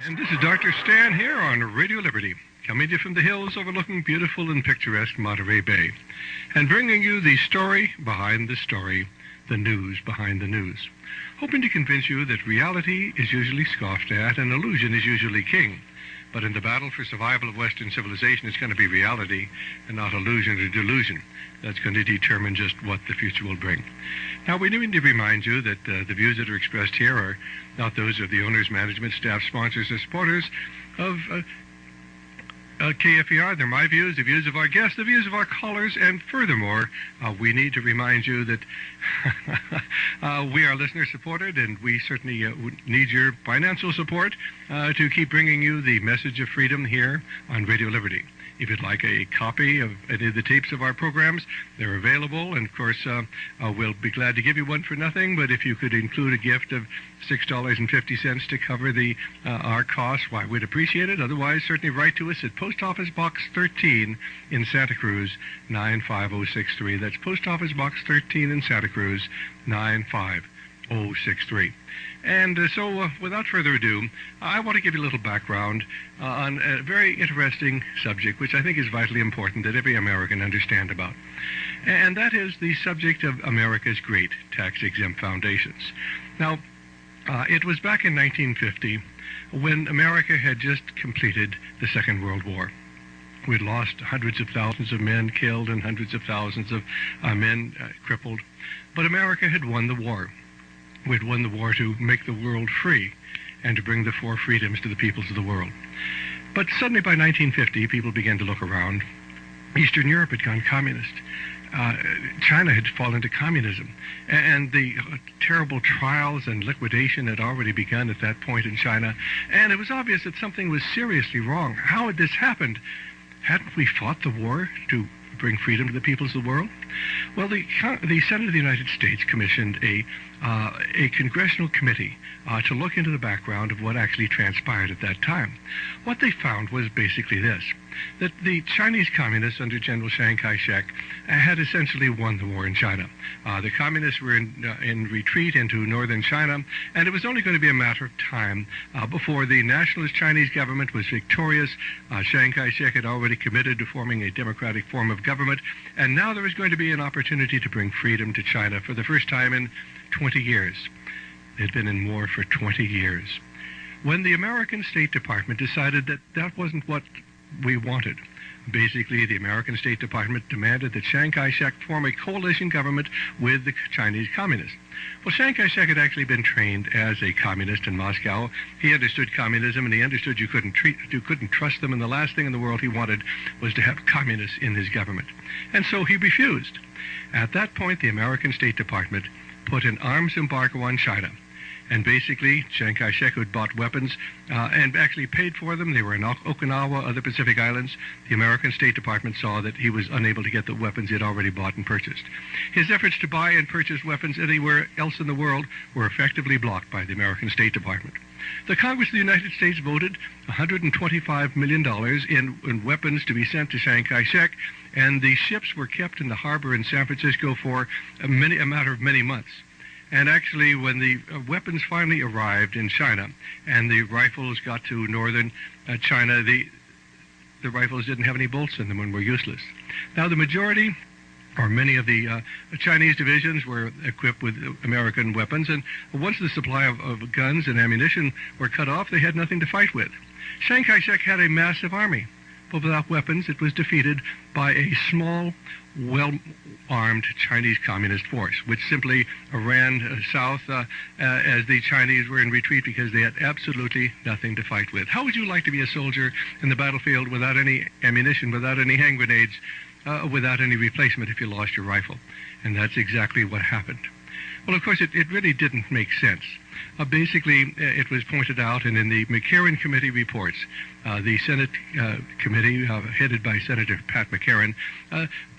And this is Dr. Stan here on Radio Liberty, coming to you from the hills overlooking beautiful and picturesque Monterey Bay, and bringing you the story behind the story, the news behind the news, hoping to convince you that reality is usually scoffed at and illusion is usually king. But in the battle for survival of Western civilization, it's going to be reality and not illusion or delusion that's going to determine just what the future will bring. Now, we need to remind you that the views that are expressed here are not those of the owners, management, staff, sponsors, or supporters of KFER. They're my views, the views of our guests, the views of our callers, and furthermore, we need to remind you that we are listener-supported, and we certainly need your financial support to keep bringing you the message of freedom here on Radio Liberty. If you'd like a copy of any of the tapes of our programs, they're available, and of course, we'll be glad to give you one for nothing, but if you could include a gift of $6.50 to cover our costs, why, we'd appreciate it. Otherwise, certainly write to us at Post Office Box 13 in Santa Cruz, 95063. That's Post Office Box 13 in Santa Cruz, 95063. And so, without further ado, I want to give you a little background on a very interesting subject, which I think is vitally important that every American understand about. And that is the subject of America's great Tax Exempt Foundations. Now, it was back in 1950 when America had just completed the Second World War. We'd lost hundreds of thousands of men killed and hundreds of thousands of men crippled. But America had won the war. We'd won the war to make the world free and to bring the four freedoms to the peoples of the world. But suddenly by 1950, people began to look around. Eastern Europe had gone communist. China had fallen to communism. And the terrible trials and liquidation had already begun at that point in China. And it was obvious that something was seriously wrong. How had this happened? Hadn't we fought the war to bring freedom to the peoples of the world? Well, the Senate of the United States commissioned a congressional committee to look into the background of what actually transpired at that time. What they found was basically this, that the Chinese communists under General Chiang Kai-shek had essentially won the war in China. The communists were in retreat into northern China, and it was only going to be a matter of time before the nationalist Chinese government was victorious. Chiang Kai-shek had already committed to forming a democratic form of government, and now there was going to be an opportunity to bring freedom to China for the first time in 20 years. They'd been in war for 20 years. When the American State Department decided that that wasn't what we wanted, basically the American State Department demanded that Chiang Kai-shek form a coalition government with the Chinese communists. Well, Chiang Kai-shek had actually been trained as a communist in Moscow. He understood communism, and he understood you couldn't trust them, and the last thing in the world he wanted was to have communists in his government. And so he refused. At that point, the American State Department put an arms embargo on China. And basically, Chiang Kai-shek, who had bought weapons and actually paid for them, they were in Okinawa, other Pacific islands. The American State Department saw that he was unable to get the weapons he had already bought and purchased. His efforts to buy and purchase weapons anywhere else in the world were effectively blocked by the American State Department. The Congress of the United States voted $125 million in weapons to be sent to Chiang Kai-shek, and the ships were kept in the harbor in San Francisco for a matter of many months. And actually, when the weapons finally arrived in China and the rifles got to northern China, the rifles didn't have any bolts in them and were useless. Now, the majority, or many of the Chinese divisions, were equipped with American weapons, and once the supply of guns and ammunition were cut off, they had nothing to fight with. Chiang Kai-shek had a massive army, but without weapons, it was defeated by a small, well-armed Chinese communist force, which simply ran south as the Chinese were in retreat because they had absolutely nothing to fight with. How would you like to be a soldier in the battlefield without any ammunition, without any hand grenades, without any replacement if you lost your rifle? And that's exactly what happened. Well, of course, it really didn't make sense. Basically, it was pointed out, and in the McCarran Committee reports, the Senate committee, headed by Senator Pat McCarran,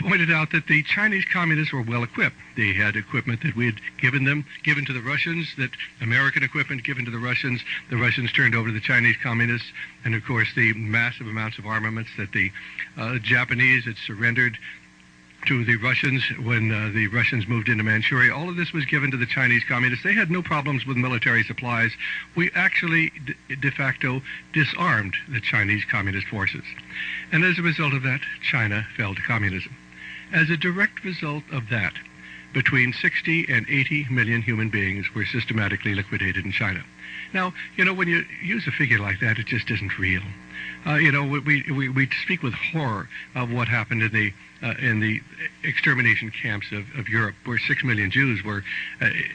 pointed out that the Chinese communists were well equipped. They had equipment that we had given to the Russians, that American equipment given to the Russians turned over to the Chinese communists, and of course the massive amounts of armaments that the Japanese had surrendered to the Russians when the Russians moved into Manchuria. All of this was given to the Chinese communists. They had no problems with military supplies. We actually de facto disarmed the Chinese communist forces. And as a result of that, China fell to communism. As a direct result of that, between 60 and 80 million human beings were systematically liquidated in China. Now, when you use a figure like that, it just isn't real. We speak with horror of what happened in the extermination camps of Europe, where 6 million Jews were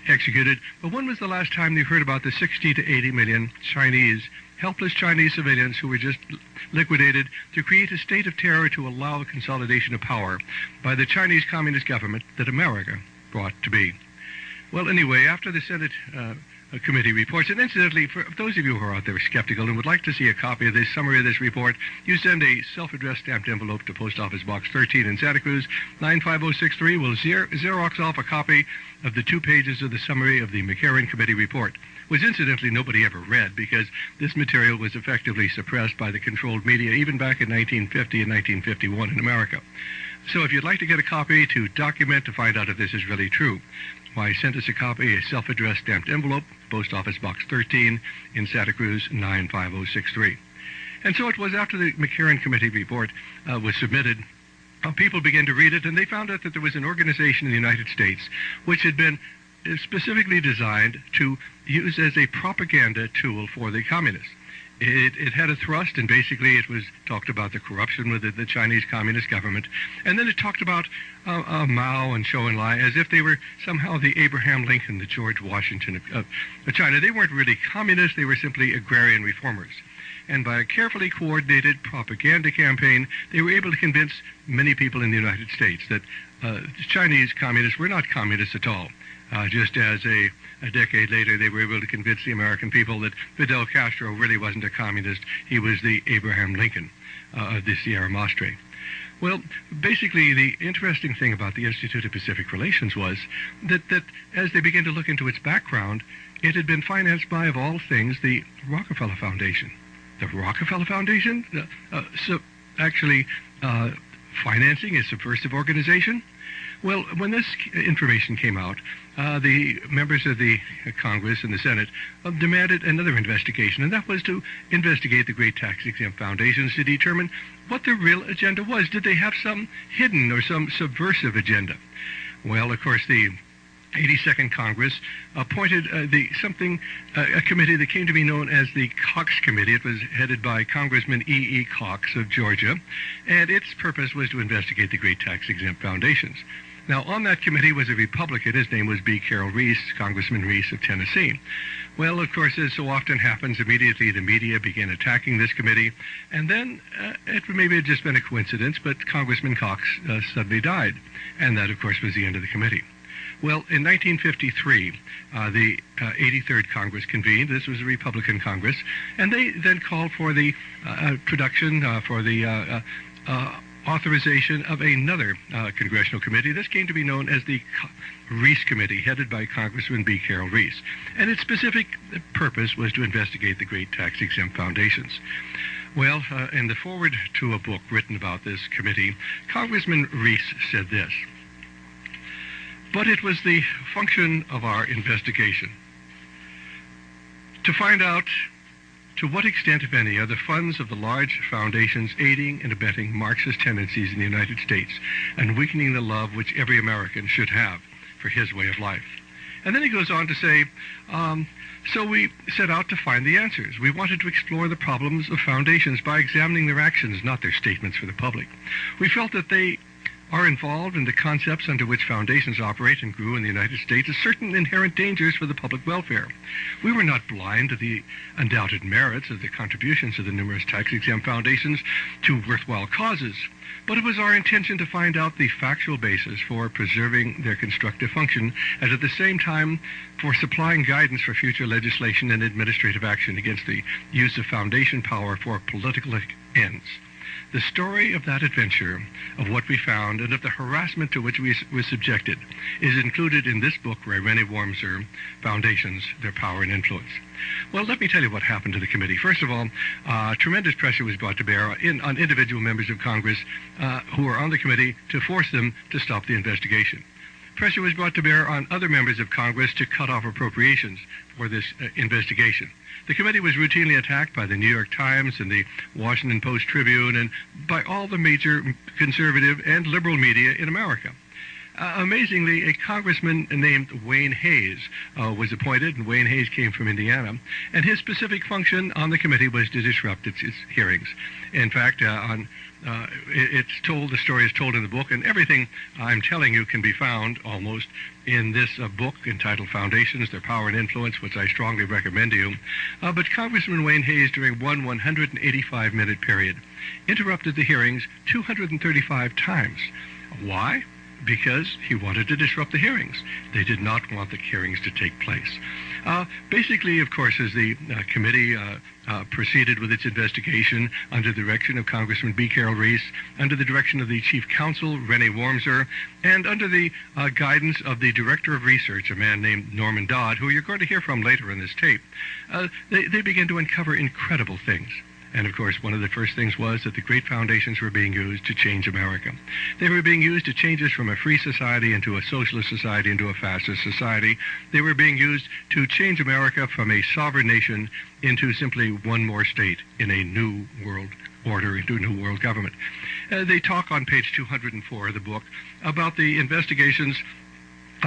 executed. But when was the last time you heard about the 60 to 80 million helpless Chinese civilians who were just liquidated to create a state of terror to allow a consolidation of power by the Chinese Communist government that America brought to be? Well, anyway, after the Senate committee reports, and incidentally, for those of you who are out there skeptical and would like to see a copy of this summary of this report, you send a self-addressed stamped envelope to Post Office Box 13 in Santa Cruz, 95063. We'll Xerox off a copy of the 2 pages of the summary of the McCarran Committee report, which incidentally nobody ever read because this material was effectively suppressed by the controlled media even back in 1950 and 1951 in America. So if you'd like to get a copy to document to find out if this is really true, why, send us a copy, a self-addressed stamped envelope, Post Office Box 13 in Santa Cruz, 95063. And so it was after the McCarran Committee report was submitted, people began to read it, and they found out that there was an organization in the United States which had been specifically designed to use as a propaganda tool for the communists. It had a thrust, and basically it was talked about the corruption with the Chinese Communist government, and then it talked about Mao and Zhou Enlai as if they were somehow the Abraham Lincoln, the George Washington of China. They weren't really communists, they were simply agrarian reformers. And by a carefully coordinated propaganda campaign, they were able to convince many people in the United States that Chinese communists were not communists at all. Just as a decade later, they were able to convince the American people that Fidel Castro really wasn't a communist. He was the Abraham Lincoln of the Sierra Madre. Well, basically, the interesting thing about the Institute of Pacific Relations was that as they began to look into its background, it had been financed by, of all things, the Rockefeller Foundation. The Rockefeller Foundation? Financing a subversive organization? Well, when this information came out, the members of the Congress and the Senate demanded another investigation, and that was to investigate the great Tax Exempt Foundations to determine what their real agenda was. Did they have some hidden or some subversive agenda? Well, of course, the 82nd Congress appointed a committee that came to be known as the Cox Committee. It was headed by Congressman E. Cox of Georgia, and its purpose was to investigate the great Tax Exempt Foundations. Now, on that committee was a Republican. His name was B. Carroll Reece, Congressman Reece of Tennessee. Well, of course, as so often happens, immediately the media began attacking this committee, and then it maybe had just been a coincidence, but Congressman Cox suddenly died, and that, of course, was the end of the committee. Well, in 1953, the 83rd Congress convened. This was a Republican Congress, and they then called for the authorization of another congressional committee. This came to be known as the Reece Committee, headed by Congressman B. Carroll Reece. And its specific purpose was to investigate the great Tax Exempt Foundations. Well, in the foreword to a book written about this committee, Congressman Reece said this: "But it was the function of our investigation to find out to what extent, if any, are the funds of the large foundations aiding and abetting Marxist tendencies in the United States and weakening the love which every American should have for his way of life." And then he goes on to say, so we set out to find the answers. We wanted to explore the problems of foundations by examining their actions, not their statements for the public. We felt that they are involved in the concepts under which foundations operate and grew in the United States as certain inherent dangers for the public welfare. We were not blind to the undoubted merits of the contributions of the numerous tax-exempt foundations to worthwhile causes, but it was our intention to find out the factual basis for preserving their constructive function and at the same time for supplying guidance for future legislation and administrative action against the use of foundation power for political ends. The story of that adventure, of what we found, and of the harassment to which we were subjected, is included in this book by Reece Committee, Foundations, Their Power and Influence. Well, let me tell you what happened to the committee. First of all, tremendous pressure was brought to bear on individual members of Congress who were on the committee to force them to stop the investigation. Pressure was brought to bear on other members of Congress to cut off appropriations for this investigation. The committee was routinely attacked by the New York Times and the Washington Post-Tribune and by all the major conservative and liberal media in America. Amazingly, a congressman named Wayne Hayes was appointed, and Wayne Hayes came from Indiana, and his specific function on the committee was to disrupt its hearings. In fact, the story is told in the book, and everything I'm telling you can be found almost in this book entitled Foundations, Their Power and Influence, which I strongly recommend to you. But Congressman Wayne Hayes, during one 185-minute period, interrupted the hearings 235 times. Why? Because he wanted to disrupt the hearings. They did not want the hearings to take place. Basically, of course, as the committee proceeded with its investigation under the direction of Congressman B. Carroll Reece, under the direction of the Chief Counsel, Reece Committee, and under the guidance of the Director of Research, a man named Norman Dodd, who you're going to hear from later in this tape, they began to uncover incredible things. And, of course, one of the first things was that the great foundations were being used to change America. They were being used to change us from a free society into a socialist society, into a fascist society. They were being used to change America from a sovereign nation into simply one more state in a new world order, into a new world government. They talk on page 204 of the book about the investigations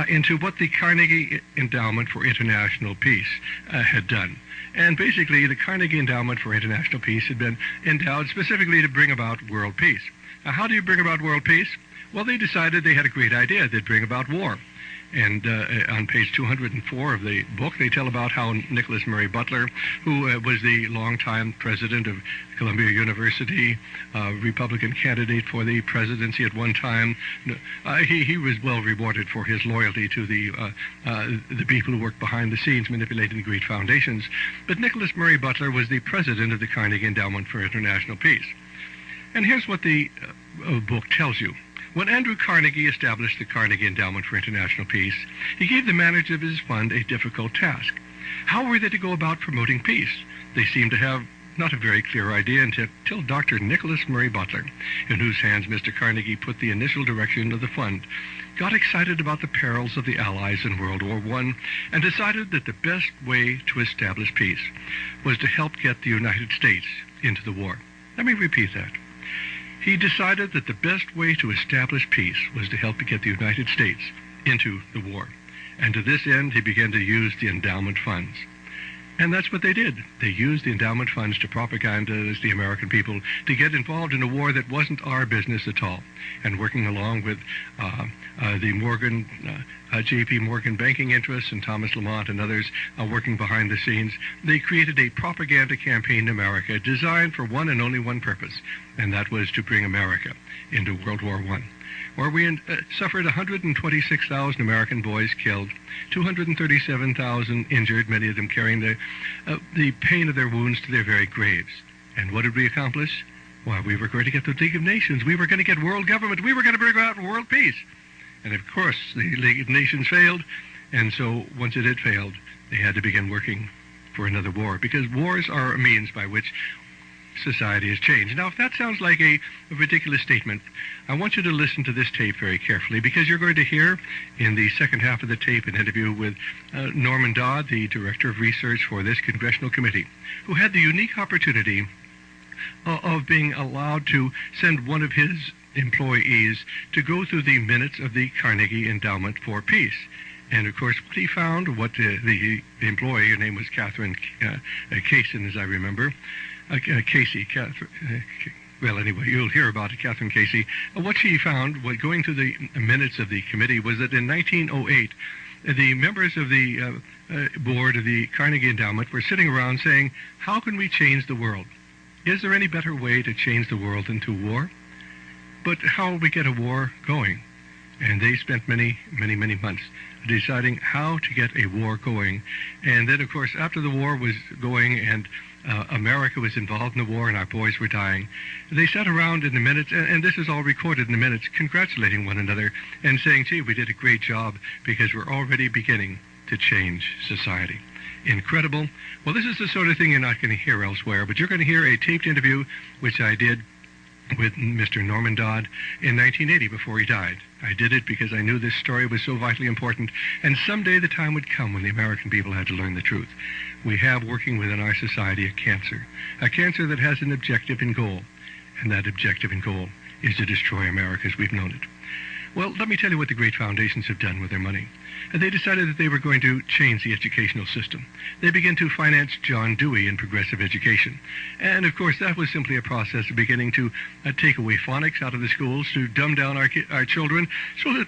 into what the Carnegie Endowment for International Peace had done. And basically, the Carnegie Endowment for International Peace had been endowed specifically to bring about world peace. How do you bring about world peace? Well, they decided they had a great idea. They'd bring about war. And on page 204 of the book, they tell about how Nicholas Murray Butler, who was the longtime president of Columbia University, Republican candidate for the presidency at one time, he was well rewarded for his loyalty to the people who worked behind the scenes manipulating the great foundations. But Nicholas Murray Butler was the president of the Carnegie Endowment for International Peace. And here's what the book tells you. When Andrew Carnegie established the Carnegie Endowment for International Peace, he gave the manager of his fund a difficult task. How were they to go about promoting peace? They seemed to have not a very clear idea until Dr. Nicholas Murray Butler, in whose hands Mr. Carnegie put the initial direction of the fund, got excited about the perils of the Allies in World War I and decided that the best way to establish peace was to help get the United States into the war. Let me repeat that. He decided that the best way to establish peace was to help get the United States into the war. And to this end, he began to use the endowment funds. And that's what they did. They used the endowment funds to propagandize the American people to get involved in a war that wasn't our business at all. And working along with the J.P. Morgan banking interests and Thomas Lamont and others working behind the scenes, they created a propaganda campaign in America designed for one and only one purpose, and that was to bring America into World War I, where we suffered 126,000 American boys killed, 237,000 injured, many of them carrying the pain of their wounds to their very graves. And what did we accomplish? Well, we were going to get the League of Nations. We were going to get world government. We were going to bring about world peace. And of course, the League of Nations failed. And so once it had failed, they had to begin working for another war, because wars are a means by which society has changed. Now, if that sounds like a ridiculous statement, I want you to listen to this tape very carefully, because you're going to hear in the second half of the tape an interview with Norman Dodd, the Director of Research for this Congressional Committee, who had the unique opportunity of being allowed to send one of his employees to go through the minutes of the Carnegie Endowment for Peace. And, of course, what he found, what the employee, her name was Catherine Casey, as I remember, well, anyway, you'll hear about it, Catherine Casey. What she found, going through the minutes of the committee, was that in 1908, the members of the board of the Carnegie Endowment were sitting around saying, how can we change the world? Is there any better way to change the world than through war? But how will we get a war going? And they spent many, many, many months deciding how to get a war going. And then, of course, after the war was going and America was involved in the war and our boys were dying, they sat around in the minutes, and this is all recorded in the minutes, congratulating one another and saying, gee, we did a great job because we're already beginning to change society. Incredible. Well, this is the sort of thing you're not going to hear elsewhere, but you're going to hear a taped interview which I did with Mr. Norman Dodd in 1980 before he died. I did it because I knew this story was so vitally important, and someday the time would come when the American people had to learn the truth. We have working within our society a cancer that has an objective and goal, and that objective and goal is to destroy America as we've known it. Well, let me tell you what the great foundations have done with their money. They decided that they were going to change the educational system. They began to finance John Dewey in progressive education. And, of course, that was simply a process of beginning to take away phonics out of the schools, to dumb down our children so that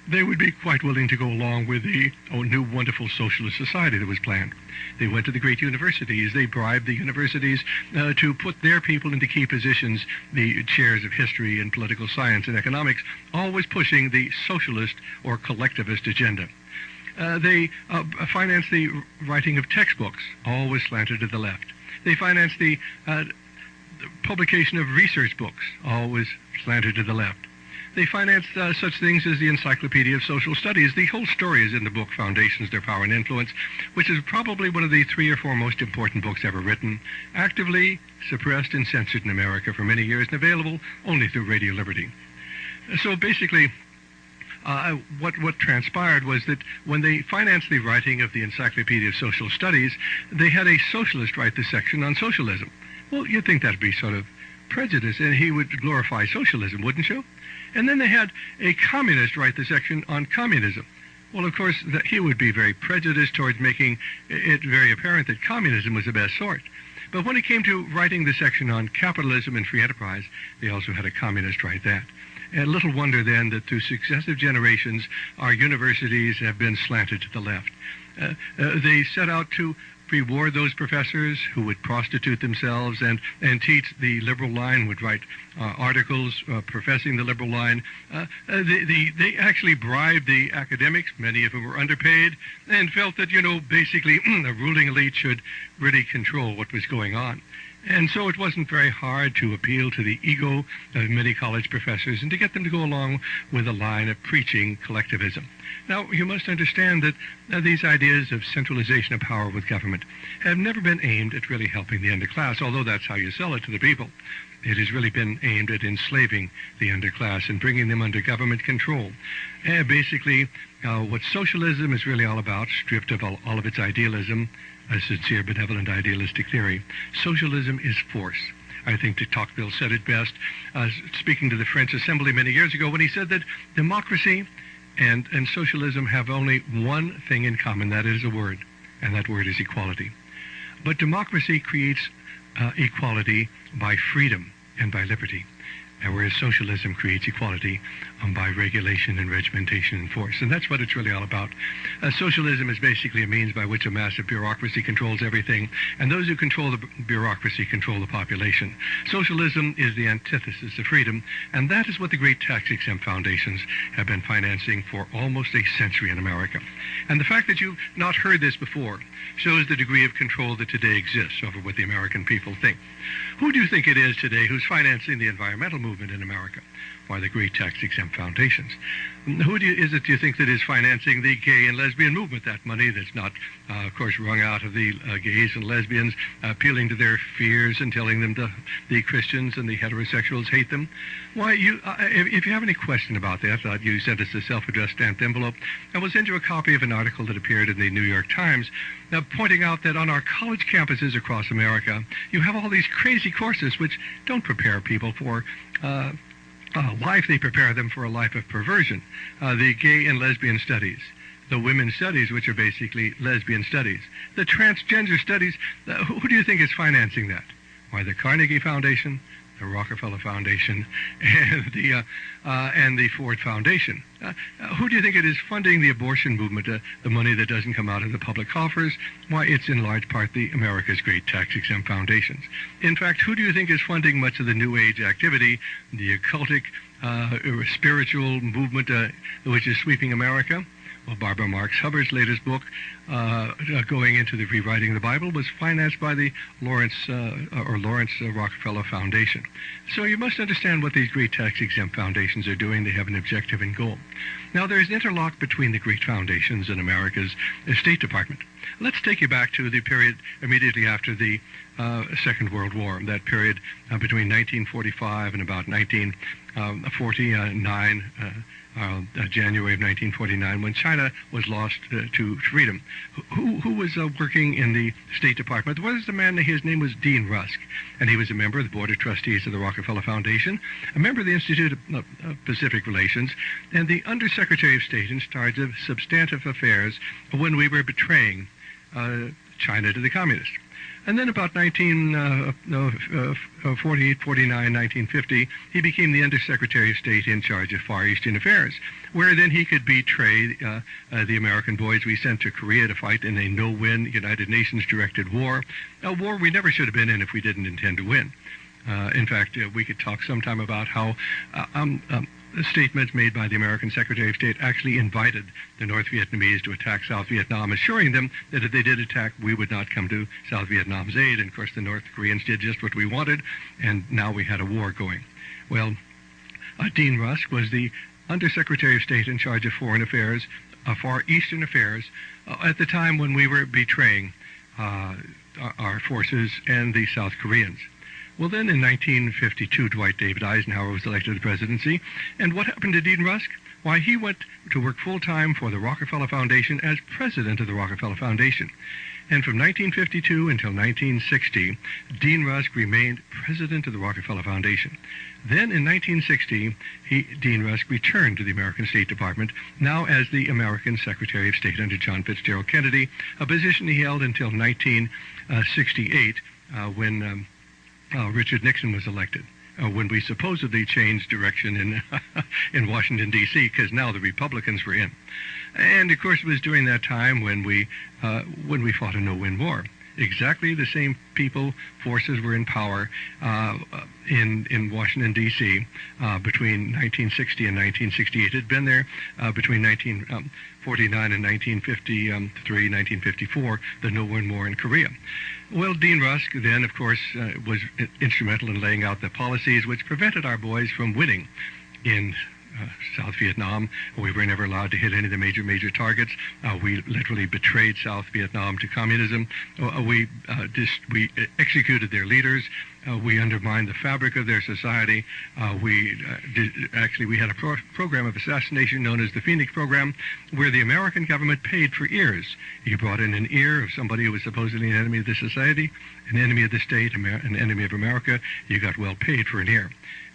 they would be quite willing to go along with the new wonderful socialist society that was planned. They went to the great universities. They bribed the universities to put their people into key positions, the chairs of history and political science and economics, always pushing the socialist or collectivist agenda. They financed the writing of textbooks, always slanted to the left. They financed the publication of research books, always slanted to the left. They financed such things as the Encyclopedia of Social Studies. The whole story is in the book Foundations, Their Power and Influence, which is probably one of the 3 or 4 most important books ever written, actively suppressed and censored in America for many years and available only through Radio Liberty. So basically, what transpired was that when they financed the writing of the Encyclopedia of Social Studies, they had a socialist write the section on socialism. Well, you'd think that'd be sort of prejudice, and he would glorify socialism, wouldn't you? And then they had a communist write the section on communism. Well, of course, he would be very prejudiced towards making it very apparent that communism was the best sort. But when it came to writing the section on capitalism and free enterprise, they also had a communist write that. And little wonder then that through successive generations, our universities have been slanted to the left. They set out to reward those professors who would prostitute themselves and teach the liberal line, would write articles professing the liberal line. They actually bribed the academics, many of whom were underpaid, and felt that, basically the ruling elite should really control what was going on. And so it wasn't very hard to appeal to the ego of many college professors and to get them to go along with a line of preaching collectivism. Now, you must understand that these ideas of centralization of power with government have never been aimed at really helping the underclass, although that's how you sell it to the people. It has really been aimed at enslaving the underclass and bringing them under government control. Basically, what socialism is really all about, stripped of all of its idealism, a sincere, benevolent, idealistic theory, socialism is force. I think de Tocqueville said it best, speaking to the French Assembly many years ago, when he said that democracy and socialism have only one thing in common, that is a word, and that word is equality. But democracy creates equality by freedom and by liberty, whereas socialism creates equality by regulation and regimentation and force. And that's what it's really all about. Socialism is basically a means by which a massive bureaucracy controls everything, and those who control the bureaucracy control the population. Socialism is the antithesis of freedom, and that is what the great Tax Exempt Foundations have been financing for almost a century in America. And the fact that you've not heard this before shows the degree of control that today exists over what the American people think. Who do you think it is today who's financing the environmental movement in America? Why, the great Tax Exempt Foundations. Who is it, do you think, that is financing the gay and lesbian movement? That money that's not, of course, wrung out of the gays and lesbians, appealing to their fears and telling them the Christians and the heterosexuals hate them. Why, if you have any question about that, you send us a self-addressed stamped envelope, and we'll send you a copy of an article that appeared in the New York Times, pointing out that on our college campuses across America, you have all these crazy courses which don't prepare people for life. They prepare them for a life of perversion. The gay and lesbian studies, the women's studies, which are basically lesbian studies, the transgender studies. Who do you think is financing that? Why, the Carnegie Foundation, the Rockefeller Foundation, and the Ford Foundation. Who do you think it is funding the abortion movement, the money that doesn't come out of the public coffers? Why, it's in large part the America's great tax-exempt foundations. In fact, who do you think is funding much of the New Age activity, the occultic spiritual movement which is sweeping America. Well, Barbara Marx Hubbard's latest book, going into the rewriting of the Bible, was financed by the Lawrence Rockefeller Foundation. So you must understand what these great tax-exempt foundations are doing. They have an objective and goal. Now, there is an interlock between the great foundations and America's State Department. Let's take you back to the period immediately after the Second World War, that period between 1945 and about 1949, January of 1949, when China was lost to freedom. Who was working in the State Department? There was a man, his name was Dean Rusk, and he was a member of the Board of Trustees of the Rockefeller Foundation, a member of the Institute of Pacific Relations, and the Undersecretary of State in charge of substantive affairs when we were betraying China to the communists. And then about 1948, 49, 1950, he became the Undersecretary of State in charge of Far Eastern Affairs, where then he could betray the American boys we sent to Korea to fight in a no-win United Nations-directed war, a war we never should have been in if we didn't intend to win. In fact, we could talk sometime about how the statements made by the American Secretary of State actually invited the North Vietnamese to attack South Vietnam, assuring them that if they did attack, we would not come to South Vietnam's aid. And of course, the North Koreans did just what we wanted, and now we had a war going. Well, Dean Rusk was the Undersecretary of State in charge of Foreign Affairs, Far Eastern Affairs, at the time when we were betraying our forces and the South Koreans. Well, then in 1952, Dwight David Eisenhower was elected to the presidency. And what happened to Dean Rusk? Why, he went to work full-time for the Rockefeller Foundation as president of the Rockefeller Foundation. And from 1952 until 1960, Dean Rusk remained president of the Rockefeller Foundation. Then in 1960, Dean Rusk returned to the American State Department, now as the American Secretary of State under John Fitzgerald Kennedy, a position he held until 1968 when Richard Nixon was elected, when we supposedly changed direction in Washington, D.C., because now the Republicans were in. And, of course, it was during that time when we fought a no-win war. Exactly the same forces were in power in Washington, D.C. Between 1960 and 1968. It had been there between 1949 and 1953, 1954, the no-win war in Korea. Well, Dean Rusk then, of course, was instrumental in laying out the policies which prevented our boys from winning in South Vietnam. We were never allowed to hit any of the major targets. We literally betrayed South Vietnam to communism. We executed their leaders. We undermined the fabric of their society. We had a program of assassination known as the Phoenix Program, where the American government paid for ears. You brought in an ear of somebody who was supposedly an enemy of the society, an enemy of the state, an enemy of America. You got well paid for an ear.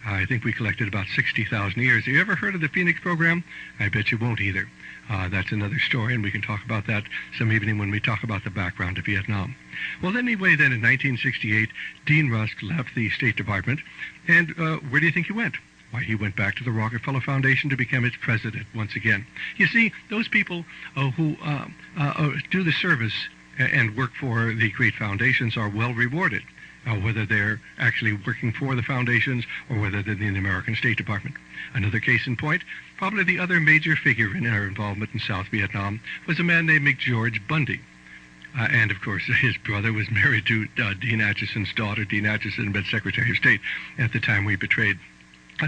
I think we collected about 60,000 ears. Have you ever heard of the Phoenix Program? I bet you won't either. That's another story, and we can talk about that some evening when we talk about the background of Vietnam. Well, anyway, then in 1968, Dean Rusk left the State Department, and where do you think he went? Why, he went back to the Rockefeller Foundation to become its president once again. You see, those people who do the service and work for the great foundations are well rewarded. Whether they're actually working for the foundations or whether they're in the American State Department. Another case in point, probably the other major figure in our involvement in South Vietnam was a man named McGeorge Bundy. And, of course, his brother was married to Dean Acheson's daughter. Dean Acheson had been Secretary of State at the time we betrayed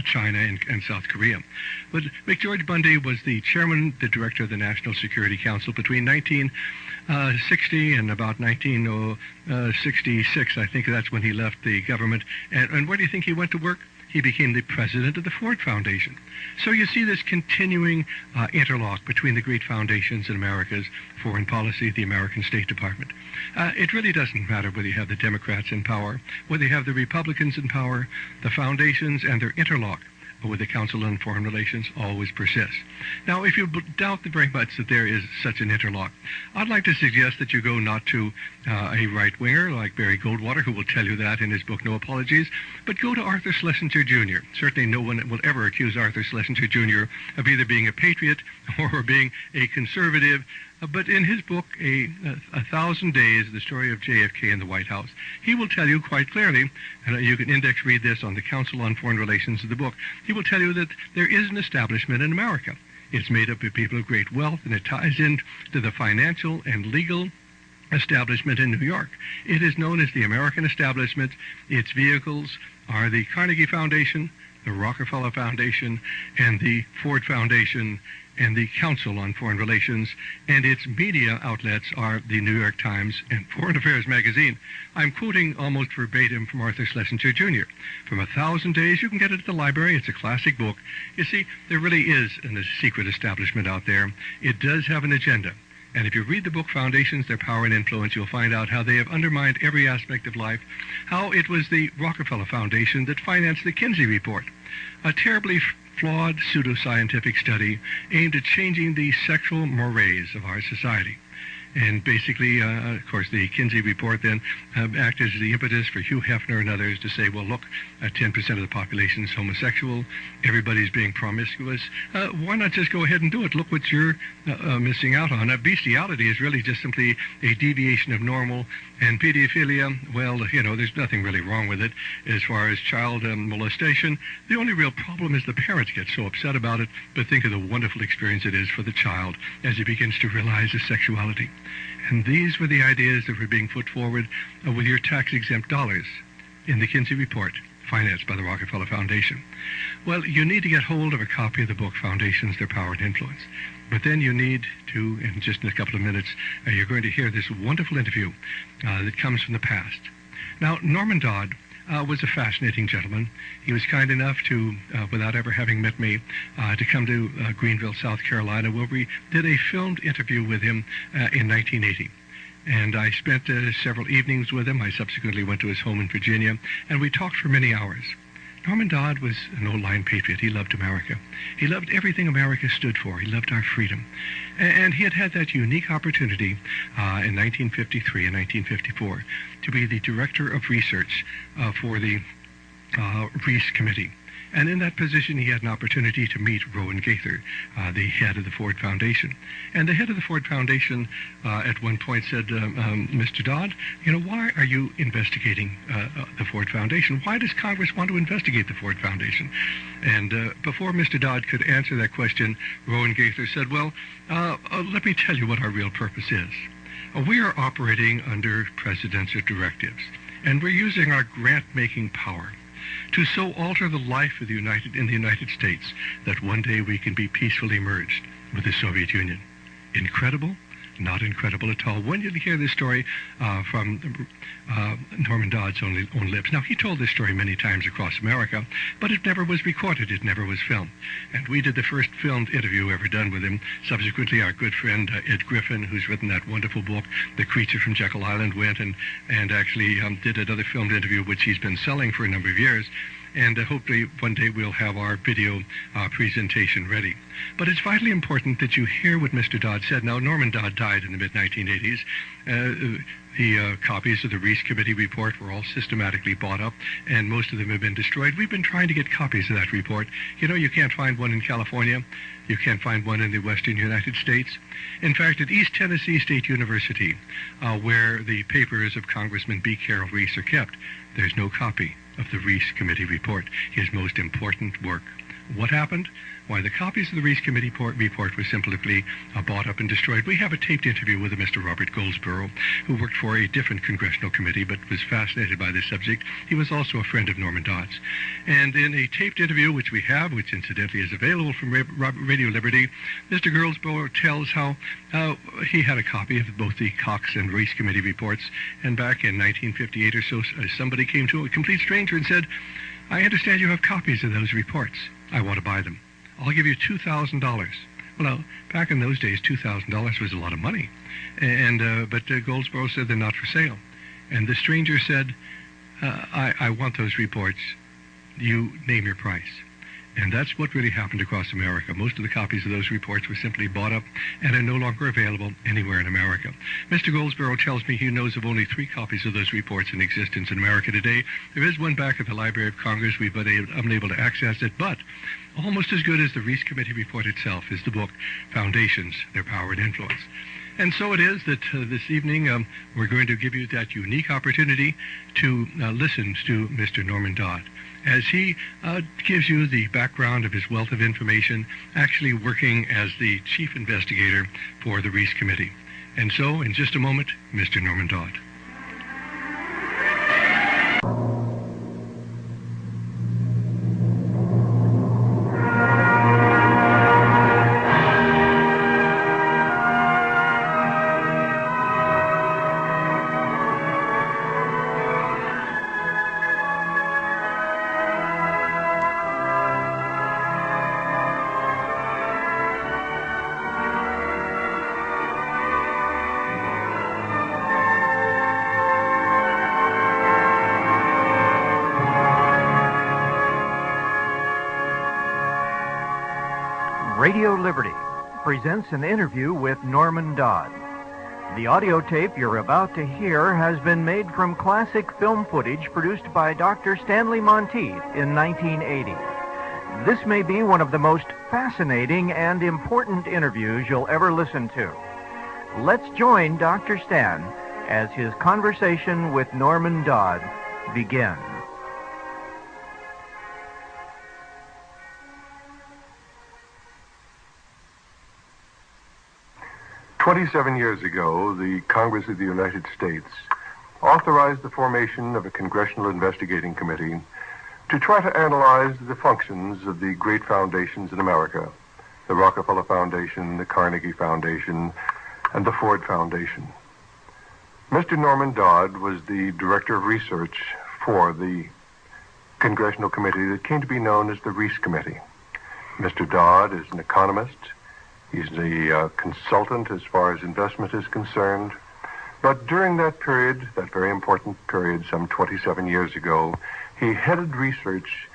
China and South Korea. But McGeorge Bundy was the chairman, the director of the National Security Council between 1960 and about 1966. I think that's when he left the government. And where do you think he went to work? He became the president of the Ford Foundation. So you see this continuing interlock between the great foundations in America's foreign policy, the American State Department. It really doesn't matter whether you have the Democrats in power, whether you have the Republicans in power, the foundations and their interlock with the Council on Foreign Relations always persists. Now, if you doubt very much that there is such an interlock, I'd like to suggest that you go not to a right-winger like Barry Goldwater, who will tell you that in his book, No Apologies, but go to Arthur Schlesinger Jr. Certainly no one will ever accuse Arthur Schlesinger Jr. of either being a patriot or being a conservative But in his book, A Thousand Days, the story of JFK in the White House, he will tell you quite clearly, and you can index read this on the Council on Foreign Relations of the book, he will tell you that there is an establishment in America. It's made up of people of great wealth, and it ties into the financial and legal establishment in New York. It is known as the American establishment. Its vehicles are the Carnegie Foundation, the Rockefeller Foundation, and the Ford Foundation, and the Council on Foreign Relations, and its media outlets are the New York Times and Foreign Affairs magazine. I'm quoting almost verbatim from Arthur Schlesinger Jr. From 1,000 Days, you can get it at the library. It's a classic book. You see, there really is a secret establishment out there. It does have an agenda. And if you read the book Foundations, Their Power and Influence, you'll find out how they have undermined every aspect of life, how it was the Rockefeller Foundation that financed the Kinsey Report, a terribly flawed pseudoscientific study aimed at changing the sexual mores of our society. And basically, of course, the Kinsey Report then acted as the impetus for Hugh Hefner and others to say, well, look, 10% of the population is homosexual. Everybody's being promiscuous. Why not just go ahead and do it? Look what you're missing out on. Bestiality is really just simply a deviation of normal. And pedophilia, well, there's nothing really wrong with it. As far as child molestation, the only real problem is the parents get so upset about it. But think of the wonderful experience it is for the child as he begins to realize his sexuality. And these were the ideas that were being put forward with your tax-exempt dollars in the Kinsey Report, financed by the Rockefeller Foundation. Well, you need to get hold of a copy of the book, Foundations, Their Power and Influence. But then you need to, in just a couple of minutes, you're going to hear this wonderful interview that comes from the past. Now, Norman Dodd was a fascinating gentleman. He was kind enough to, without ever having met me, to come to Greenville, South Carolina, where we did a filmed interview with him in 1980. And I spent several evenings with him. I subsequently went to his home in Virginia, and we talked for many hours. Norman Dodd was an old-line patriot. He loved America. He loved everything America stood for. He loved our freedom. And he had had that unique opportunity in 1953 and 1954 to be the director of research for the Reece Committee. And in that position, he had an opportunity to meet Rowan Gaither, the head of the Ford Foundation. And the head of the Ford Foundation at one point said, Mr. Dodd, why are you investigating the Ford Foundation? Why does Congress want to investigate the Ford Foundation? And before Mr. Dodd could answer that question, Rowan Gaither said, well, let me tell you what our real purpose is. We are operating under presidential directives, and we're using our grant-making power to so alter the life of the United States that one day we can be peacefully merged with the Soviet Union. Incredible? Not incredible at all. When did you hear this story from Norman Dodd's own lips? Now, he told this story many times across America, but it never was recorded. It never was filmed. And we did the first filmed interview ever done with him. Subsequently, our good friend Ed Griffin, who's written that wonderful book, The Creature from Jekyll Island, went and actually did another filmed interview, which he's been selling for a number of years. And hopefully one day we'll have our video presentation ready. But it's vitally important that you hear what Mr. Dodd said. Now, Norman Dodd died in the mid-1980s. The copies of the Reece Committee report were all systematically bought up, and most of them have been destroyed. We've been trying to get copies of that report. You can't find one in California. You can't find one in the western United States. In fact, at East Tennessee State University, where the papers of Congressman B. Carroll Reece are kept, there's no copy of the Reece Committee report, his most important work. What happened? Why, the copies of the Reece Committee report were simply bought up and destroyed. We have a taped interview with Mr. Robert Goldsboro, who worked for a different congressional committee but was fascinated by this subject. He was also a friend of Norman Dodd's. And in a taped interview, which we have, which incidentally is available from Radio Liberty, Mr. Goldsboro tells how he had a copy of both the Cox and Reece Committee reports, and back in 1958 or so, somebody came to a complete stranger and said, I understand you have copies of those reports. I want to buy them. I'll give you $2,000. Well, back in those days, $2,000 was a lot of money. But Goldsboro said they're not for sale. And the stranger said, I want those reports. You name your price. And that's what really happened across America. Most of the copies of those reports were simply bought up and are no longer available anywhere in America. Mr. Goldsboro tells me he knows of only 3 copies of those reports in existence in America today. There is one back at the Library of Congress. We've been unable to access it, but almost as good as the Reece Committee report itself is the book, Foundations, Their Power and Influence. And so it is that this evening we're going to give you that unique opportunity to listen to Mr. Norman Dodd as he gives you the background of his wealth of information, actually working as the chief investigator for the Reece Committee. And so, in just a moment, Mr. Norman Dodd. Radio Liberty presents an interview with Norman Dodd. The audio tape you're about to hear has been made from classic film footage produced by Dr. Stanley Monteith in 1980. This may be one of the most fascinating and important interviews you'll ever listen to. Let's join Dr. Stan as his conversation with Norman Dodd begins. 27 years ago, the Congress of the United States authorized the formation of a Congressional Investigating Committee to try to analyze the functions of the great foundations in America, the Rockefeller Foundation, the Carnegie Foundation, and the Ford Foundation. Mr. Norman Dodd was the Director of Research for the Congressional Committee that came to be known as the Reece Committee. Mr. Dodd is an economist. He's a consultant as far as investment is concerned. But during that period, that very important period, some 27 years ago, he headed research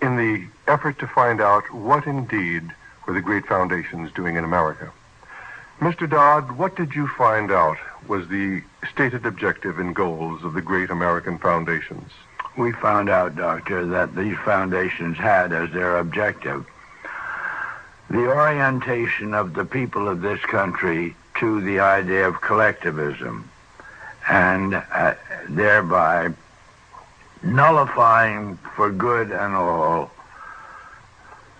in the effort to find out what indeed were the great foundations doing in America. Mr. Dodd, what did you find out was the stated objective and goals of the great American foundations? We found out, Doctor, that these foundations had as their objective the orientation of the people of this country to the idea of collectivism, and thereby nullifying for good and all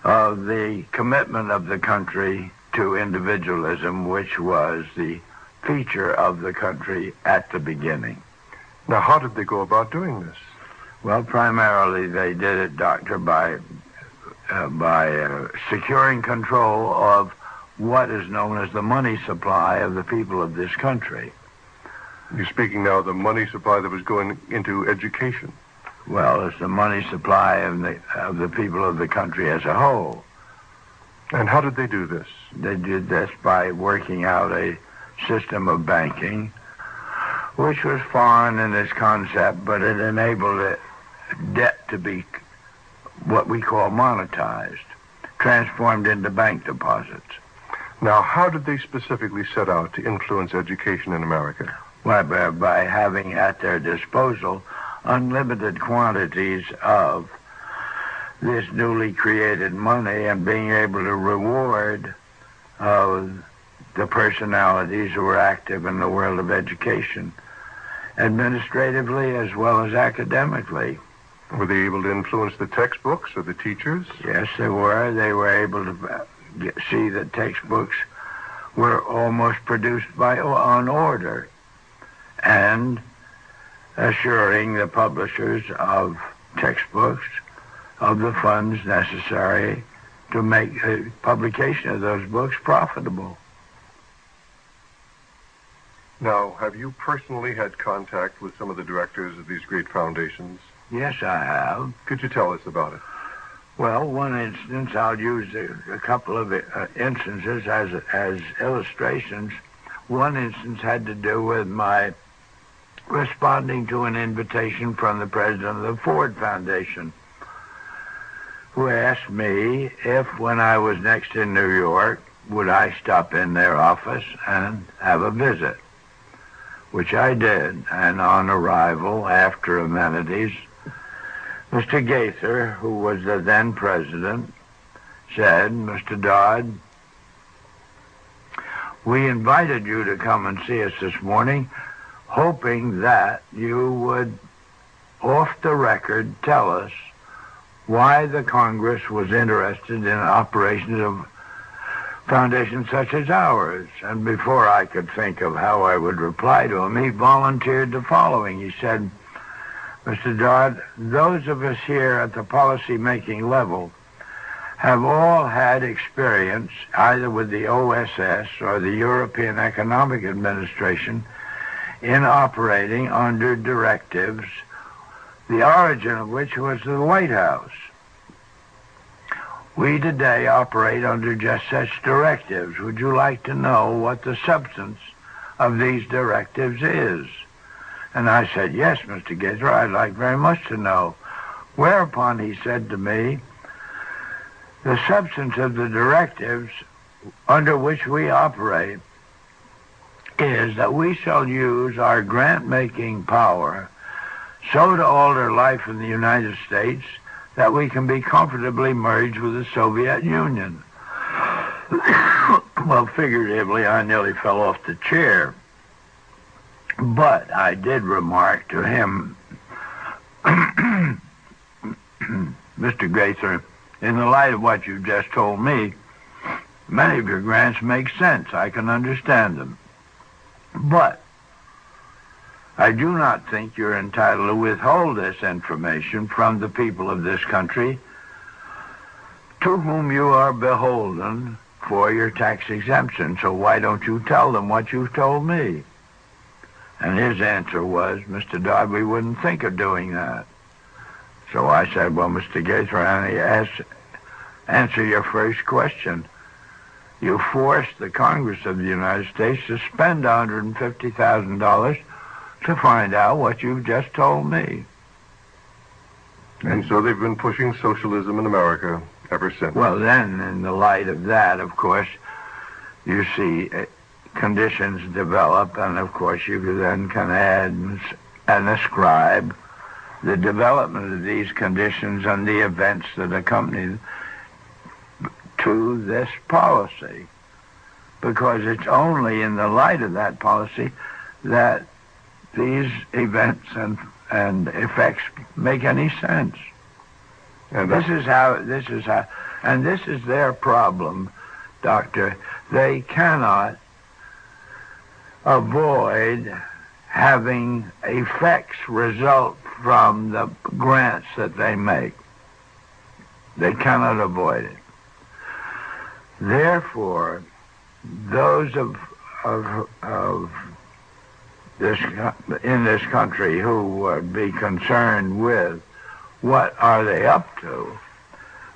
of the commitment of the country to individualism, which was the feature of the country at the beginning. Now, how did they go about doing this? Well, primarily they did it, Doctor, by securing control of what is known as the money supply of the people of this country. You're speaking now of the money supply that was going into education. Well, it's the money supply of the people of the country as a whole. And how did they do this? They did this by working out a system of banking, which was foreign in its concept, but it enabled debt to be what we call monetized, transformed into bank deposits. Now, how did they specifically set out to influence education in America? Well, by having at their disposal unlimited quantities of this newly created money and being able to reward the personalities who were active in the world of education, administratively as well as academically. Were they able to influence the textbooks or the teachers? Yes, they were. They were able to see that textbooks were almost produced on order, and assuring the publishers of textbooks of the funds necessary to make the publication of those books profitable. Now, have you personally had contact with some of the directors of these great foundations? Yes, I have. Could you tell us about it? Well, one instance, I'll use a couple of instances as illustrations. One instance had to do with my responding to an invitation from the president of the Ford Foundation, who asked me if, when I was next in New York, would I stop in their office and have a visit, which I did. And on arrival, after amenities, Mr. Gaither, who was the then president, said, "Mr. Dodd, We invited you to come and see us this morning, hoping that you would, off the record, tell us why the Congress was interested in operations of foundations such as ours. And before I could think of how I would reply to him, he volunteered the following. He said, Mr. Dodd, those of us here at the policy-making level have all had experience either with the OSS or the European Economic Administration in operating under directives, the origin of which was the White House. We today operate under just such directives. Would you like to know what the substance of these directives is? And I said, yes, Mr. Gaither, I'd like very much to know. Whereupon he said to me, the substance of the directives under which we operate is that we shall use our grant-making power so to alter life in the United States that we can be comfortably merged with the Soviet Union. Well, figuratively, I nearly fell off the chair. But I did remark to him, Mr. Gaither, in the light of what you've just told me, many of your grants make sense. I can understand them. But I do not think you're entitled to withhold this information from the people of this country to whom you are beholden for your tax exemption. So why don't you tell them what you've told me? And his answer was, Mr. Dodd, we wouldn't think of doing that. So I said, well, Mr. Gaither, answer your first question. You forced the Congress of the United States to spend $150,000 to find out what you've just told me. And so they've been pushing socialism in America ever since. Well, then, in the light of that, of course, you see conditions develop, and of course you then can add and ascribe the development of these conditions and the events that accompany to this policy, because it's only in the light of that policy that these events and effects make any sense. And this is how, and this is their problem, Doctor. They cannot avoid having effects result from the grants that they make. They cannot avoid it. Therefore, those of this in this country who would be concerned with what are they up to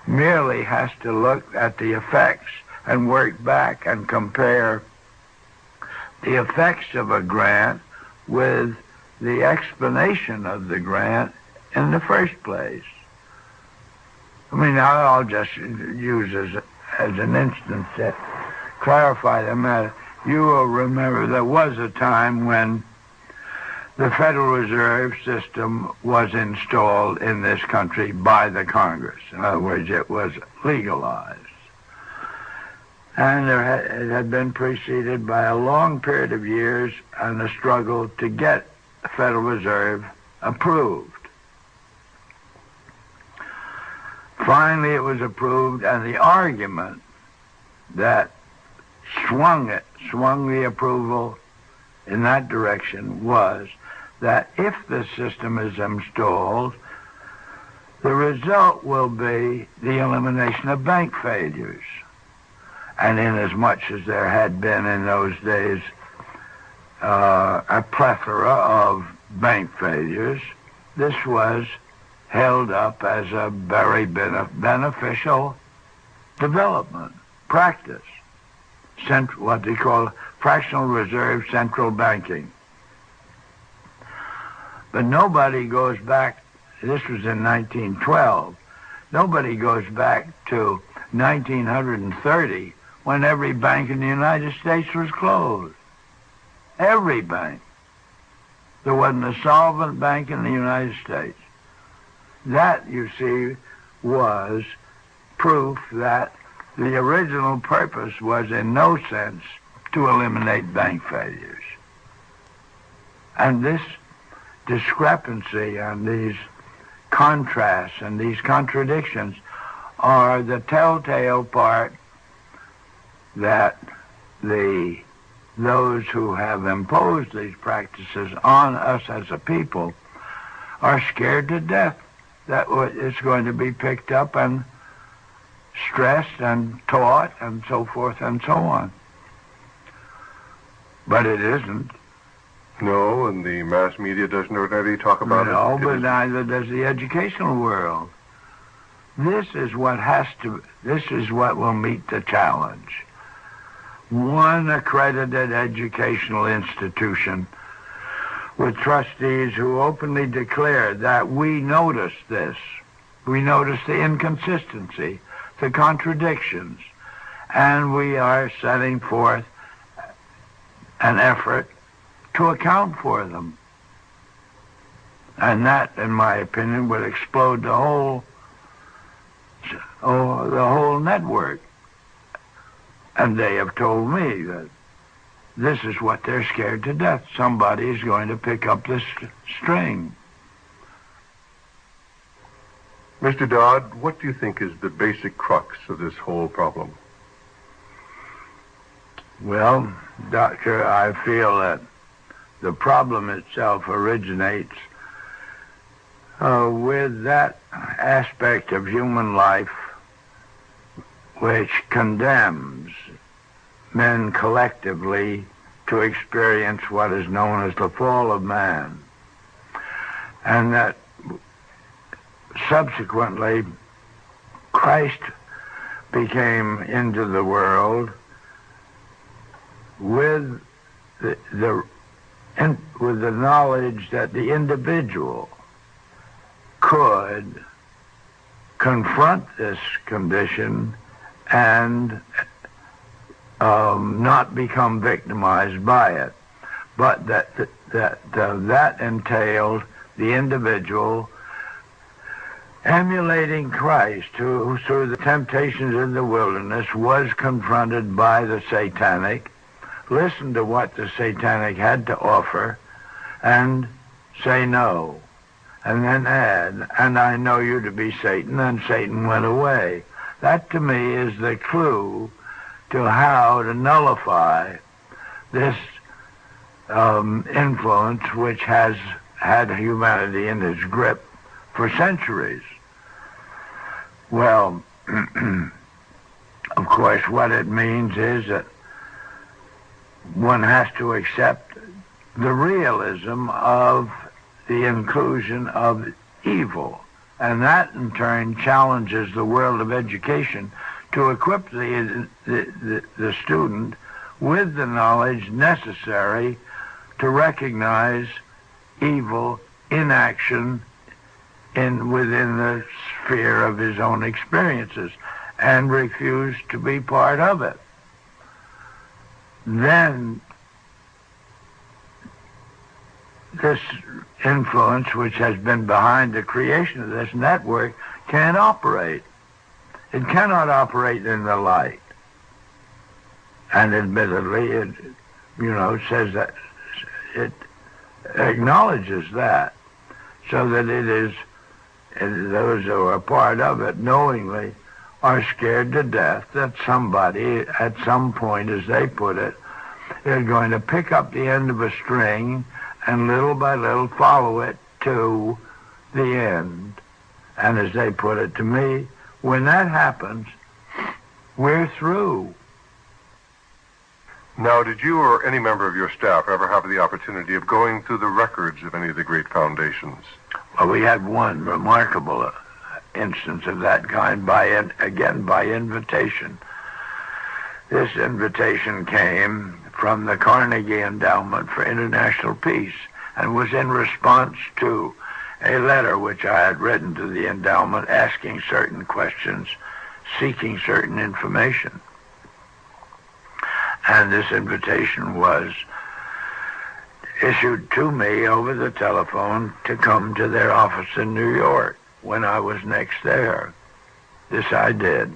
merely has to look at the effects and work back and compare the effects of a grant with the explanation of the grant in the first place. I mean, I'll just use as an instance to clarify the matter. You will remember there was a time when the Federal Reserve System was installed in this country by the Congress. In other words, it was legalized. And it had been preceded by a long period of years and a struggle to get the Federal Reserve approved. Finally, it was approved, and the argument that swung the approval in that direction was that if the system is installed, the result will be the elimination of bank failures. And inasmuch as there had been in those days a plethora of bank failures, this was held up as a very beneficial development practice, what they call fractional reserve central banking. But nobody goes back, this was in 1912, nobody goes back to 1930 when every bank in the United States was closed. Every bank. There wasn't a solvent bank in the United States. That, you see, was proof that the original purpose was in no sense to eliminate bank failures. And this discrepancy and these contrasts and these contradictions are the telltale part that those who have imposed these practices on us as a people are scared to death that it's going to be picked up and stressed and taught and so forth and so on. But it isn't. No, and the mass media doesn't ordinarily talk about it. No, but neither does the educational world. This is what will meet the challenge. One accredited educational institution with trustees who openly declare that we notice this. We notice the inconsistency, the contradictions, and we are setting forth an effort to account for them. And that, in my opinion, would explode the whole network. And they have told me that this is what they're scared to death. Somebody is going to pick up this string. Mr. Dodd, what do you think is the basic crux of this whole problem? Well, Doctor, I feel that the problem itself originates with that aspect of human life which condemns men collectively to experience what is known as the fall of man. And that subsequently Christ became into the world with the knowledge that the individual could confront this condition and not become victimized by it, but that entailed the individual emulating Christ, who through the temptations in the wilderness was confronted by the satanic, listened to what the satanic had to offer, and say no, and then add, and I know you to be Satan, and Satan went away. That to me is the clue to how to nullify this influence which has had humanity in its grip for centuries. Well, of course, what it means is that one has to accept the realism of the inclusion of evil, and that in turn challenges the world of education to equip the student with the knowledge necessary to recognize evil in action within the sphere of his own experiences and refuse to be part of it. Then this influence which has been behind the creation of this network can't operate. It cannot operate in the light. And admittedly, it, says that, it acknowledges that, so that it is, those who are part of it knowingly are scared to death that somebody at some point, as they put it, is going to pick up the end of a string and little by little follow it to the end. And as they put it to me, when that happens, we're through. Now, did you or any member of your staff ever have the opportunity of going through the records of any of the great foundations? Well, we had one remarkable instance of that kind, by invitation. This invitation came from the Carnegie Endowment for International Peace and was in response to a letter which I had written to the endowment asking certain questions, seeking certain information. And this invitation was issued to me over the telephone to come to their office in New York when I was next there. This I did.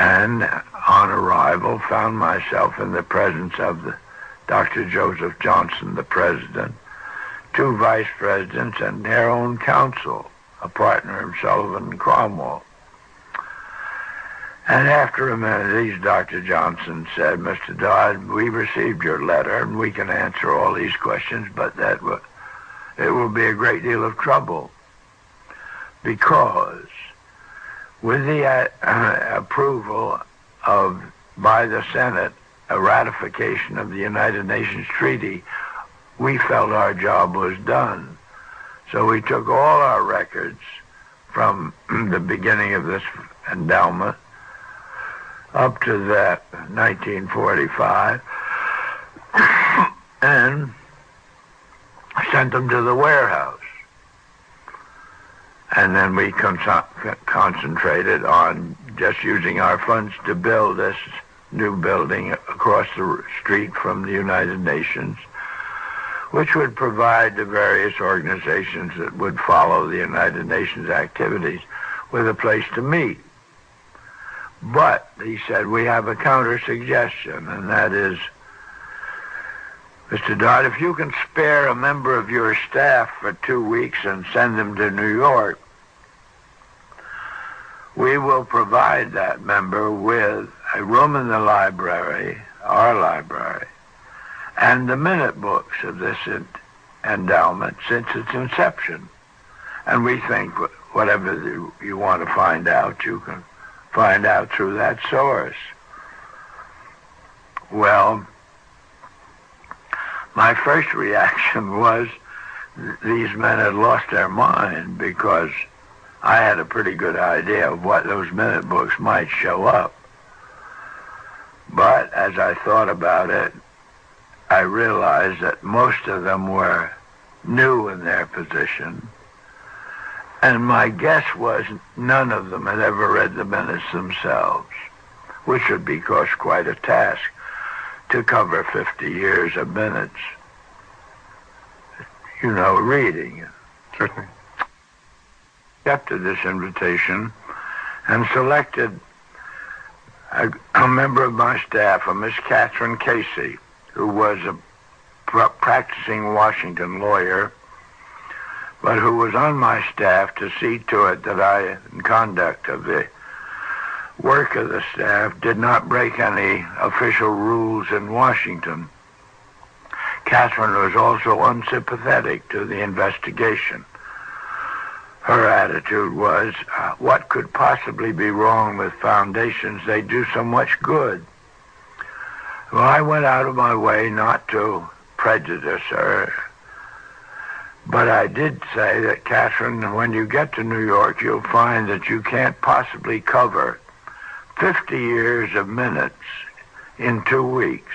And on arrival, found myself in the presence of Dr. Joseph Johnson, the president, two vice presidents, and their own counsel, a partner of Sullivan and Cromwell. And after a minute, Dr. Johnson said, "Mr. Dodd, we received your letter, and we can answer all these questions, but it will be a great deal of trouble, because with the approval by the Senate, a ratification of the United Nations Treaty, we felt our job was done. So we took all our records from the beginning of this endowment up to that 1945 and sent them to the warehouse. And then we concentrated on just using our funds to build this new building across the street from the United Nations, which would provide the various organizations that would follow the United Nations activities with a place to meet. But, he said, we have a counter-suggestion, and that is, Mr. Dodd, if you can spare a member of your staff for 2 weeks and send them to New York, we will provide that member with a room in the library, our library, and the minute books of this endowment since its inception. And we think whatever you want to find out, you can find out through that source. Well, my first reaction was these men had lost their mind, because I had a pretty good idea of what those minute books might show up. But as I thought about it, I realized that most of them were new in their position, and my guess was none of them had ever read the minutes themselves, which would be, of course, quite a task to cover 50 years of minutes, reading. Certainly. Accepted this invitation and selected a member of my staff, a Miss Catherine Casey, who was a practicing Washington lawyer, but who was on my staff to see to it that I, in conduct of the work of the staff, did not break any official rules in Washington. Catherine was also unsympathetic to the investigation. Her attitude was, what could possibly be wrong with foundations? They do so much good. Well, I went out of my way not to prejudice her, but I did say that, Catherine, when you get to New York, you'll find that you can't possibly cover 50 years of minutes in 2 weeks.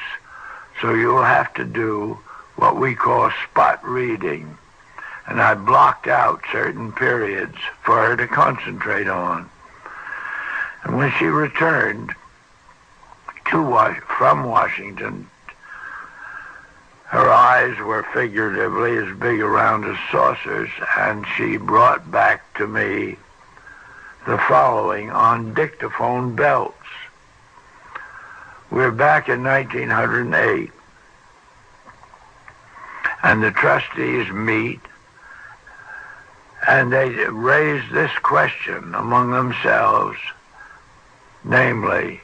So you'll have to do what we call spot reading. And I blocked out certain periods for her to concentrate on. And when she returned from Washington, her eyes were figuratively as big around as saucers, and she brought back to me the following on dictaphone belts. We're back in 1908, and the trustees meet, and they raise this question among themselves, namely,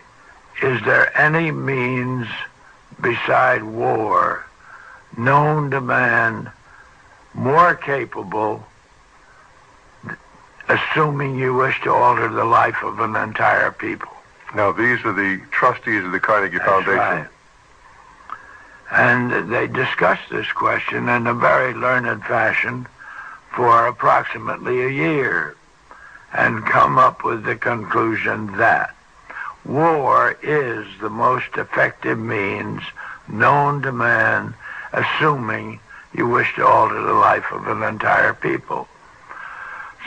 is there any means beside war known to man more capable, assuming you wish to alter the life of an entire people? Now, these are the trustees of the Carnegie Foundation. Right. And they discussed this question in a very learned fashion for approximately a year and come up with the conclusion that war is the most effective means known to man, assuming you wish to alter the life of an entire people.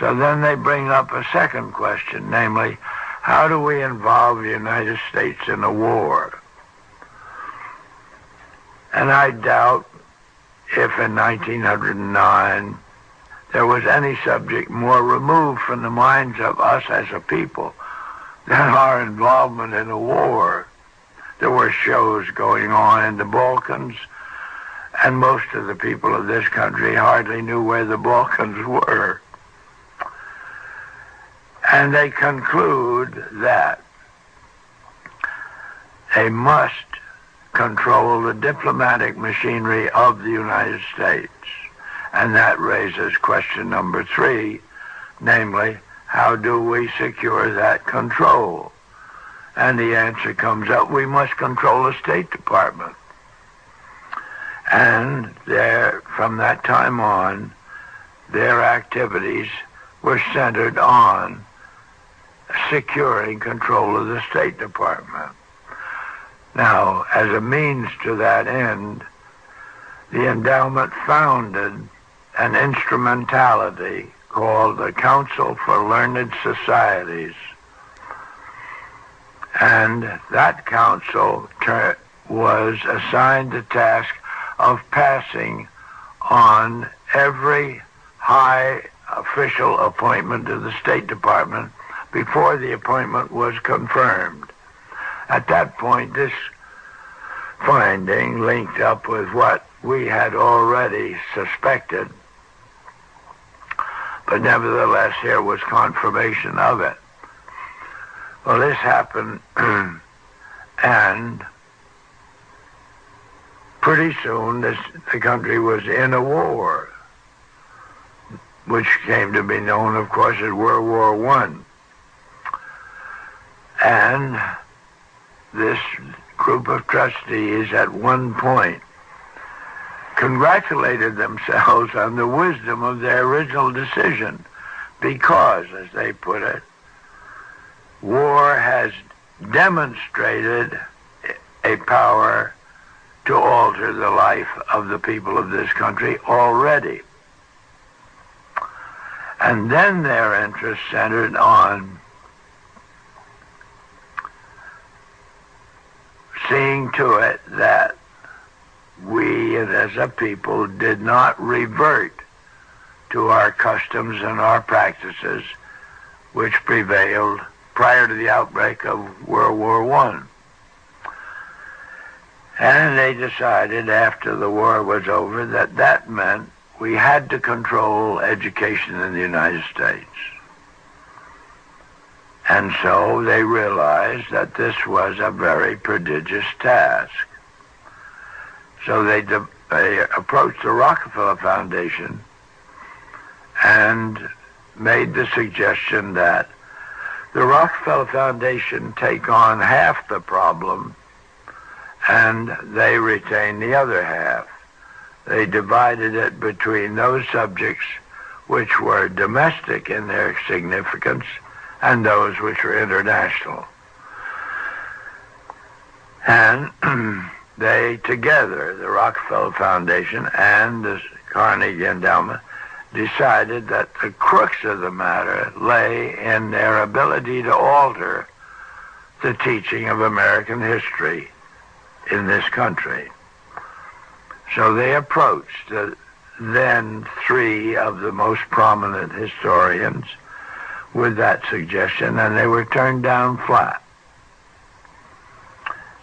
So then they bring up a second question, namely, how do we involve the United States in a war? And I doubt if in 1909 there was any subject more removed from the minds of us as a people than our involvement in the war. There were shows going on in the Balkans, and most of the people of this country hardly knew where the Balkans were. And they conclude that they must control the diplomatic machinery of the United States. And that raises question number 3, namely, how do we secure that control? And the answer comes up, we must control the State Department. And from that time on, their activities were centered on securing control of the State Department. Now, as a means to that end, the endowment founded an instrumentality called the Council for Learned Societies. And that council was assigned the task of passing on every high official appointment to the State Department before the appointment was confirmed. At that point, this finding linked up with what we had already suspected, but nevertheless, here was confirmation of it. Well, this happened, and pretty soon the country was in a war, which came to be known, of course, as World War I. And this group of trustees at one point congratulated themselves on the wisdom of their original decision because, as they put it, war has demonstrated a power to alter the life of the people of this country already. And then their interest centered on seeing to it that we as a people did not revert to our customs and our practices which prevailed prior to the outbreak of World War I. And they decided after the war was over that that meant we had to control education in the United States. And so they realized that this was a very prodigious task. So they approached the Rockefeller Foundation and made the suggestion that the Rockefeller Foundation take on half the problem and they retain the other half. They divided it between those subjects which were domestic in their significance and those which were international. And they together, the Rockefeller Foundation and the Carnegie Endowment, decided that the crux of the matter lay in their ability to alter the teaching of American history in this country. So they approached the then 3 of the most prominent historians with that suggestion, and they were turned down flat.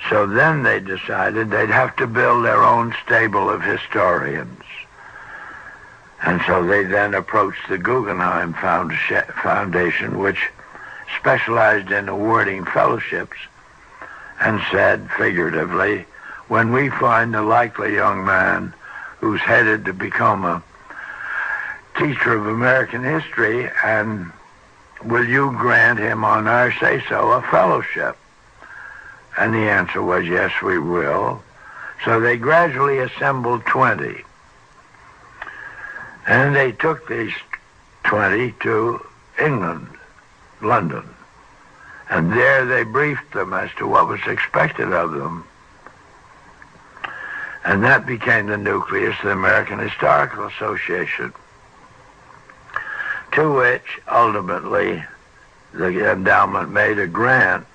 So then they decided they'd have to build their own stable of historians. And so they then approached the Guggenheim Foundation, which specialized in awarding fellowships, and said, figuratively, when we find a likely young man who's headed to become a teacher of American history, and will you grant him on our say-so a fellowship? And the answer was, yes, we will. So they gradually assembled 20. And they took these 20 to England, London. And there they briefed them as to what was expected of them. And that became the nucleus of the American Historical Association, to which ultimately the endowment made a grant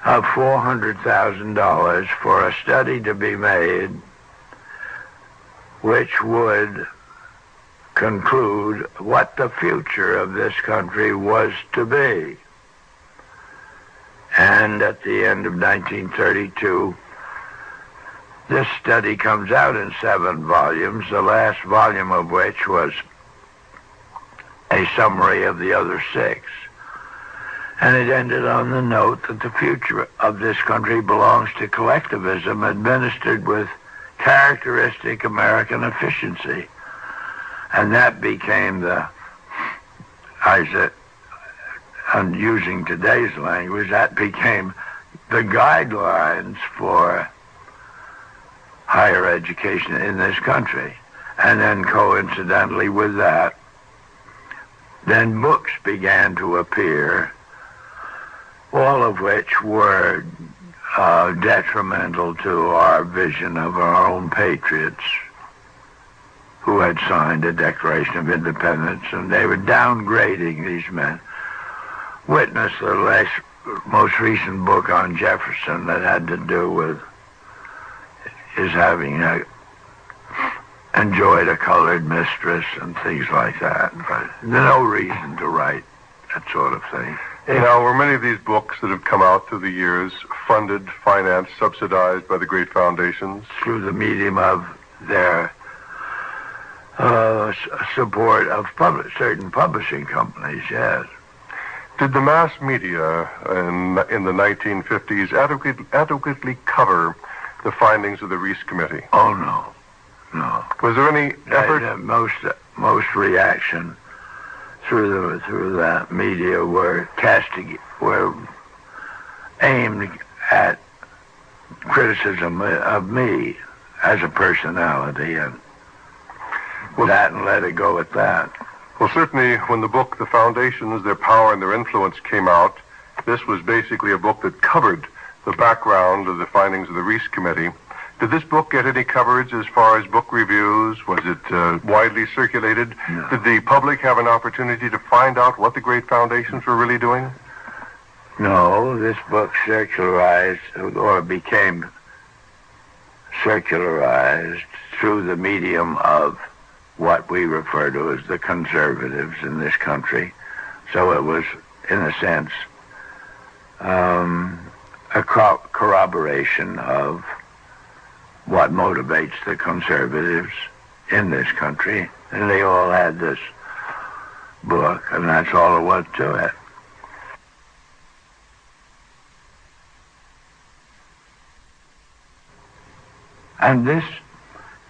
of $400,000 for a study to be made which would conclude what the future of this country was to be. And at the end of 1932, this study comes out in 7 volumes, the last volume of which was a summary of the other 6. And it ended on the note that the future of this country belongs to collectivism administered with characteristic American efficiency. And that became I'm using today's language, that became the guidelines for higher education in this country. And then coincidentally with that, then books began to appear, all of which were detrimental to our vision of our own patriots who had signed a Declaration of Independence, and they were downgrading these men. Witness the most recent book on Jefferson that had to do with his having enjoyed a colored mistress and things like that. But no reason to write that sort of thing. Now, were many of these books that have come out through the years funded, financed, subsidized by the great foundations? Through the medium of their support of certain publishing companies, yes. Did the mass media in the 1950s adequately cover the findings of the Reece Committee? Oh, no. Was there any effort? Most reaction through that media were aimed at criticism of me as a personality, and let it go at that. Well, certainly when the book, The Foundations, Their Power and Their Influence came out, this was basically a book that covered the background of the findings of the Reece Committee. Did this book get any coverage as far as book reviews? Was it widely circulated? No. Did the public have an opportunity to find out what the great foundations were really doing? No, this book circularized, or became circularized through the medium of what we refer to as the conservatives in this country. So it was, in a sense, a corroboration of what motivates the conservatives in this country. And they all had this book, and that's all there was to it. And this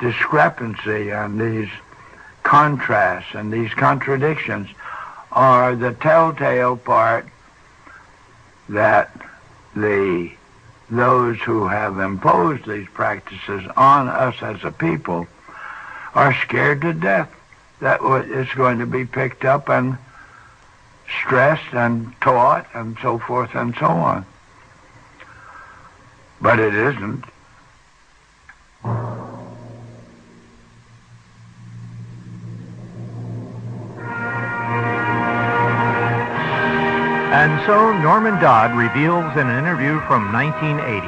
discrepancy and these contrasts and these contradictions are the telltale part that those who have imposed these practices on us as a people are scared to death that it's going to be picked up and stressed and taught and so forth and so on. But it isn't. And so Norman Dodd reveals in an interview from 1980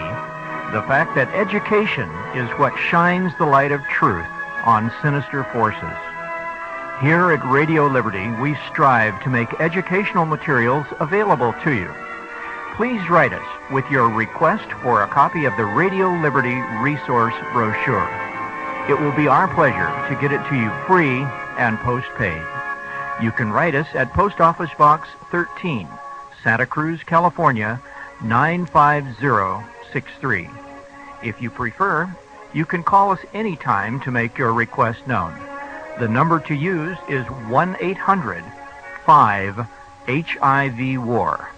the fact that education is what shines the light of truth on sinister forces. Here at Radio Liberty, we strive to make educational materials available to you. Please write us with your request for a copy of the Radio Liberty Resource Brochure. It will be our pleasure to get it to you free and postpaid. You can write us at Post Office Box 13, Santa Cruz, California, 95063. If you prefer, you can call us anytime to make your request known. The number to use is 1-800-5-HIV-WAR.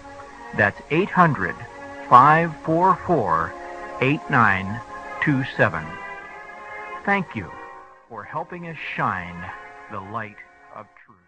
That's 800-544-8927. Thank you for helping us shine the light of truth.